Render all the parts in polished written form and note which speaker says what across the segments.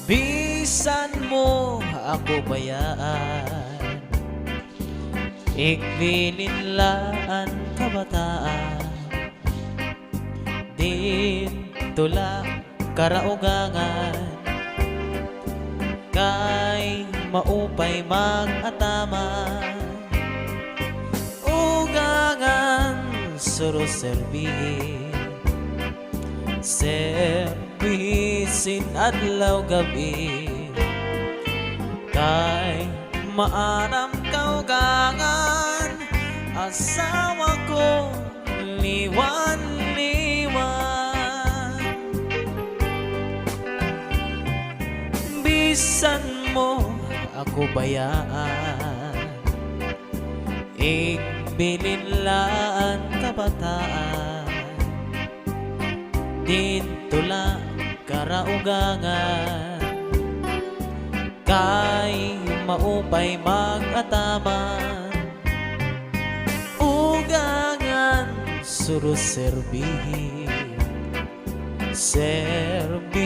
Speaker 1: Bisan mo ako bayaan, ikbilinlaan kabataan, din tula karaugangan, kay maupay mag-ataman, ugangan suruserbihin, servisin adlaw gabi, kay maanam kaugangan, asawa ko liwan-liwan. Bisan mo ako bayaan, igbilinlaan kabataan, tintula karaugangan, kay maupay mag-ataman, ugangan suruserbihin, servisin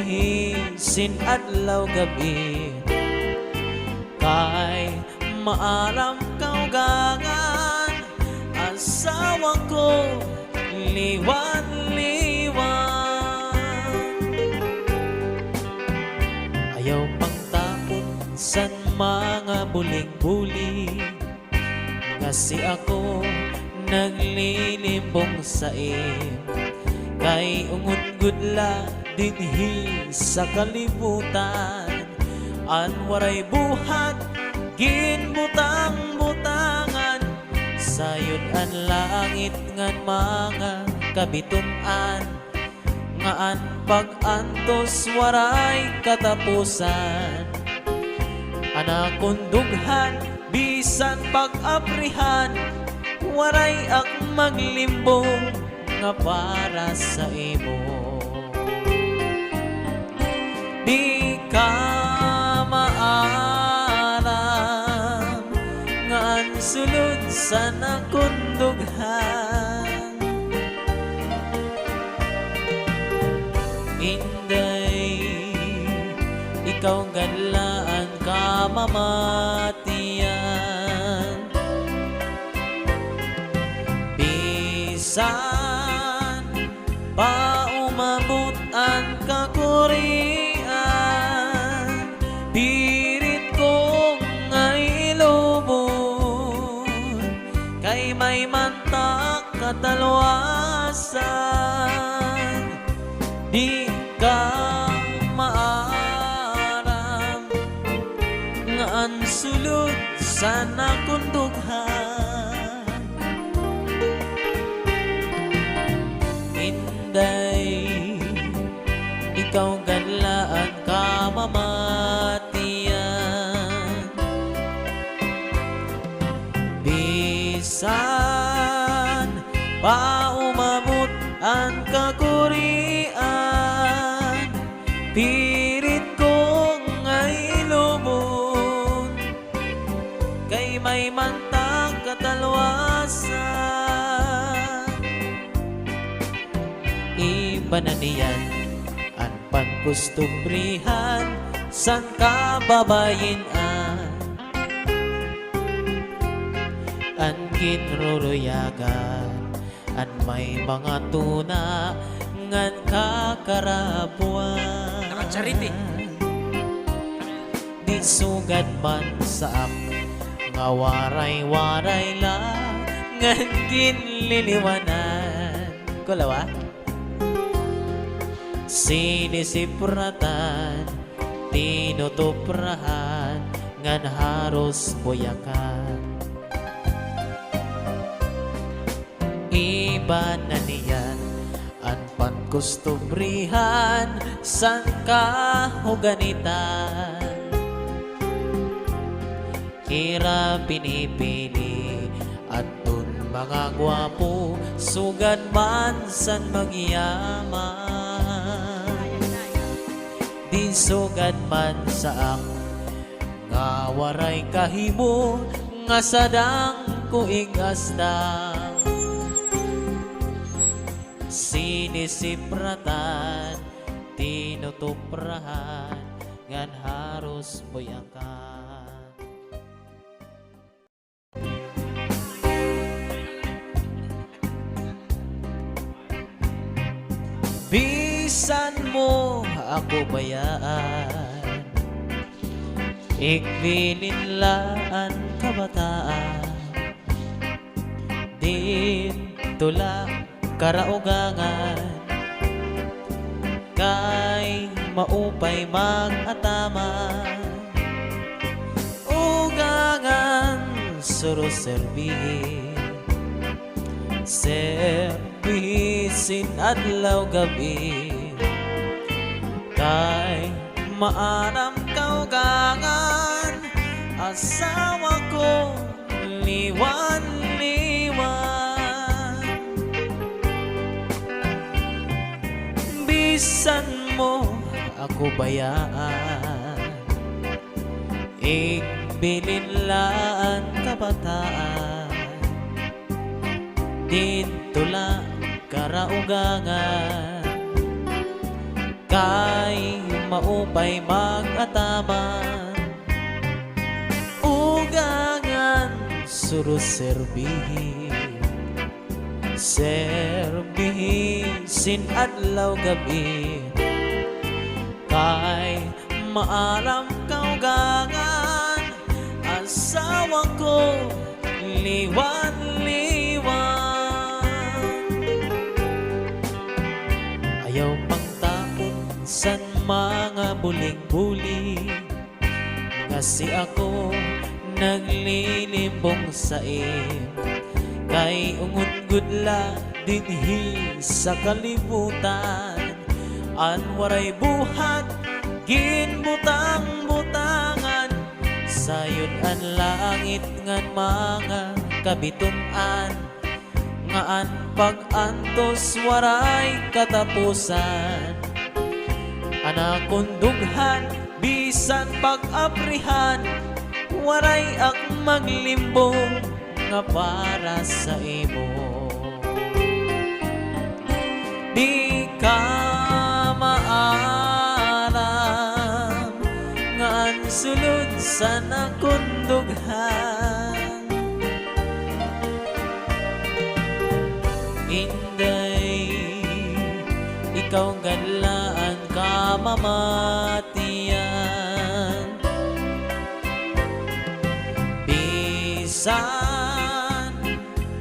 Speaker 1: adlaw gabi, kay maalam kaugangan, asawa ko liwan-liwan. Ayaw pang tapon san mga buling-buling, kasi ako naglilimbong sa kay ungod-gudla dinhi sa kalibutan, anwaray buhat ginbutang-butangan, sayod ang langit ngan mga kabitunan, ngaan pag-antos waray katapusan, anakon dughan bisan pag-aprihan, waray ak maglimbong nga para sa imo. Di ka maalam nga ang sulod sa nakundughan, inday ikaw ganlaan ka mamatiyan. Bisan pa umabot ang kakurian, pirit ko ngay lubon, kay may mantak katalwasan. Di ka maaram nga ang sulod sa nakundughan, inday ikaw ganlaan ka mamatiyan. Bisan pa umabot ang kakurian, pirit ko ngay lubon, kay may mantag katalwasan. Iba na niyan ang pagkustubrihan san kababayinan, ang ginruruyagan, an may mga tuna ngan kakarabuan.
Speaker 2: Nakacharity.
Speaker 1: Di sugad man sa nga waray-waray lang ngan ginliliwanan. Kulawa? Sinisipratan, tinutuprahan, ngan haros buyakan. Iba na niyan ang pagkustubrihan san kahuganitan, kira pinipili at dun mga gwapo, sugad man san magyaman. Di sugad man sa nga waray kahimo, nga sadang kuigasdang. Sinisipratan, tinutuprahan, ngan haros mo'y angkan. Bisan mo ako bayaan, ikbilinlaan kabataan, din tula karaugangan, kay maupay mag-ataman, ugangan suruserbihin, servisin adlaw gabi, kay maanam kaugangan, asawa ko liwan-liwan. Bisan mo ako bayaan, igbilinlaan kabataan, dito lang karaugangan, kay maupay mag-ataman, ugangan suruserbihin, servisin adlaw gabi, kay maalam kaugangan, asawa ko liwan-liwan. Ayaw pang tapon san mga buling-buling, kasi ako naglilimbong sa kay ungod-gudla dinhi sa kalibutan, anwaray buhat ginbutang-butangan, sayon ang langit ngan mga kabitunan, ngaan pag-antos waray katapusan, anakon dughan bisan pag-aprihan, waray ak maglimbong nga para sa imo. Di ka maalam nga ang sulod sa nakundughan, Inday, ikaw ganlaan ka mamatiyan. Bisan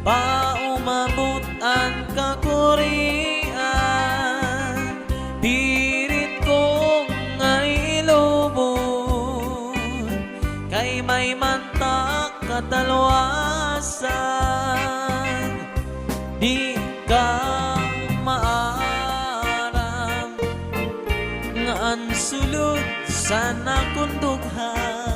Speaker 1: pa umabot ang kakurian, pirit ko ngay lubon, kay may mantak katalwasan. Di ka maaram nga ang sulod sa nakundughan,